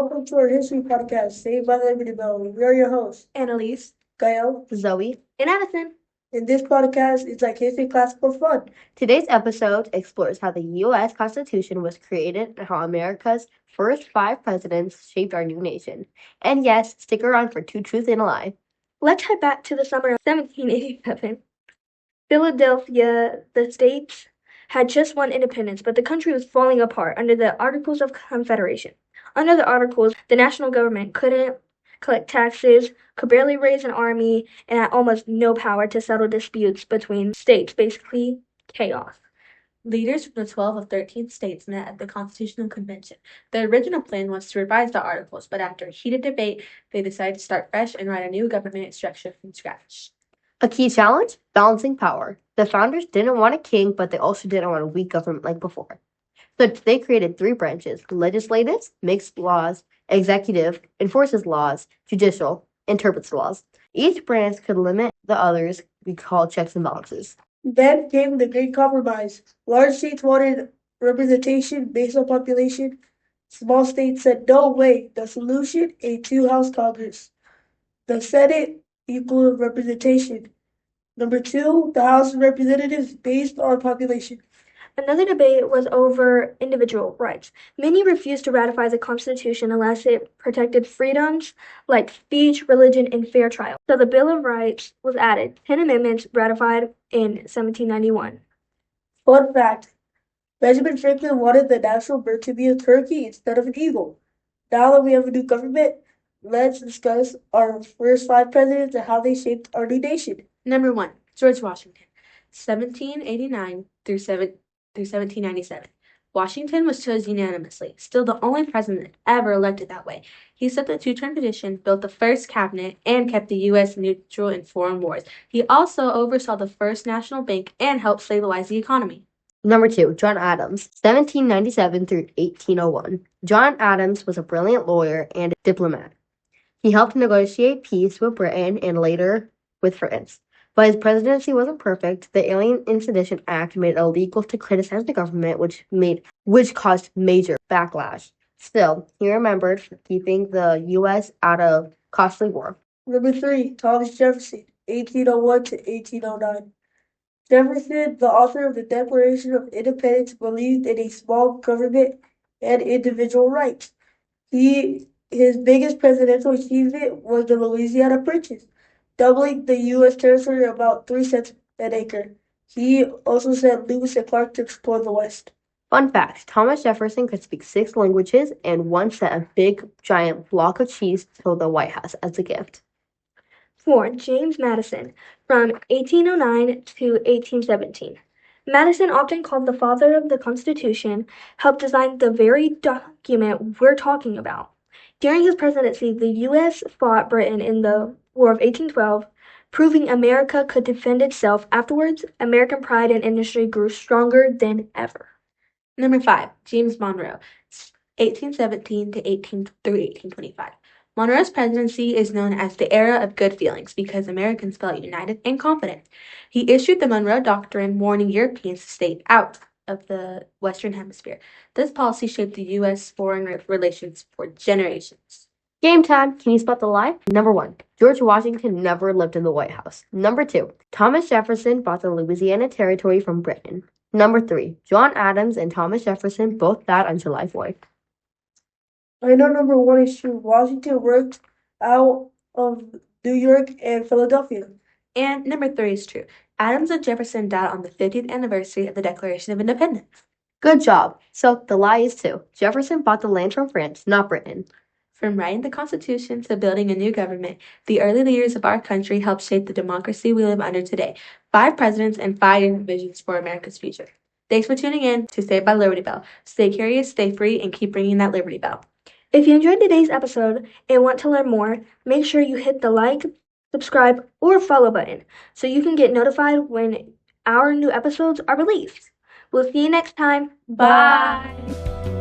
welcome to our history podcast, Saved by the Liberty Bell. We are your hosts, Annalise, Gael, Zoe, and Madison. and this podcast is like history class for fun. Today's episode explores how the U.S. Constitution was created and how America's first 5 presidents shaped our new nation. And yes, stick around for 2 truths and a lie. Let's head back to the summer of 1787. Philadelphia, the states had just won independence, but the country was falling apart under the Articles of Confederation. Under the Articles, the national government couldn't collect taxes, could barely raise an army, and had almost no power to settle disputes between states. Basically, chaos. Leaders from the 12 of 13 states met at the Constitutional Convention. The original plan was to revise the Articles, but after a heated debate, they decided to start fresh and write a new government structure from scratch. A key challenge? Balancing power. The founders didn't want a king, but they also didn't want a weak government like before. So they created 3 branches: legislative, makes laws; executive, enforces laws; judicial, interprets laws. Each branch could limit the others, we call checks and balances. Then came the Great Compromise. Large states wanted representation based on population. Small states said, no way. The solution, a 2-house Congress. The Senate, equal representation. Number 2, the House of Representatives based on population. Another debate was over individual rights. Many refused to ratify the Constitution unless it protected freedoms like speech, religion, and fair trial. So the Bill of Rights was added. 10 amendments ratified in 1791. Fun fact, Benjamin Franklin wanted the national bird to be a turkey instead of an eagle. Now that we have a new government, let's discuss our first 5 presidents and how they shaped our new nation. Number 1, George Washington, 1789 through 1797. Washington was chosen unanimously, still the only president ever elected that way. He set the 2-term tradition, built the first cabinet, and kept the U.S. neutral in foreign wars. He also oversaw the first national bank and helped stabilize the economy. Number 2, John Adams, 1797 through 1801. John Adams was a brilliant lawyer and diplomat. He helped negotiate peace with Britain and later with France. But his presidency wasn't perfect. The Alien Incident Act made it illegal to criticize the government, which caused major backlash. Still, he remembered for keeping the U.S. out of costly war. Number 3, Thomas Jefferson, 1801 to 1809. Jefferson, the author of the Declaration of Independence, believed in a small government and individual rights. His biggest presidential achievement was the Louisiana Purchase, doubling the U.S. territory about 3 cents an acre. He also sent Lewis and Clark to explore the West. Fun fact, Thomas Jefferson could speak 6 languages and once sent a big, giant block of cheese to the White House as a gift. 4. James Madison, from 1809 to 1817. Madison, often called the father of the Constitution, helped design the very document we're talking about. During his presidency, the U.S. fought Britain in the War of 1812, proving America could defend itself. Afterwards, American pride and industry grew stronger than ever. Number 5, James Monroe, 1817 to 1825. Monroe's presidency is known as the era of good feelings because Americans felt united and confident. He issued the Monroe Doctrine, warning Europeans to stay out of the Western Hemisphere. This policy shaped the U.S. foreign relations for generations. Game time. Can you spot the lie? Number 1, George Washington never lived in the White House. Number 2, Thomas Jefferson bought the Louisiana Territory from Britain. Number 3, John Adams and Thomas Jefferson both died on July 4th. I know number 1 is true. Washington worked out of New York and Philadelphia. And number 3 is true. Adams and Jefferson died on the 50th anniversary of the Declaration of Independence. Good job. So the lie is 2. Jefferson bought the land from France, not Britain. From writing the Constitution to building a new government, the early leaders of our country helped shape the democracy we live under today. 5 presidents and 5 different visions for America's future. Thanks for tuning in to Saved by Liberty Bell. Stay curious, stay free, and keep ringing that Liberty Bell. If you enjoyed today's episode and want to learn more, make sure you hit the like, subscribe, or follow button so you can get notified when our new episodes are released. We'll see you next time. Bye.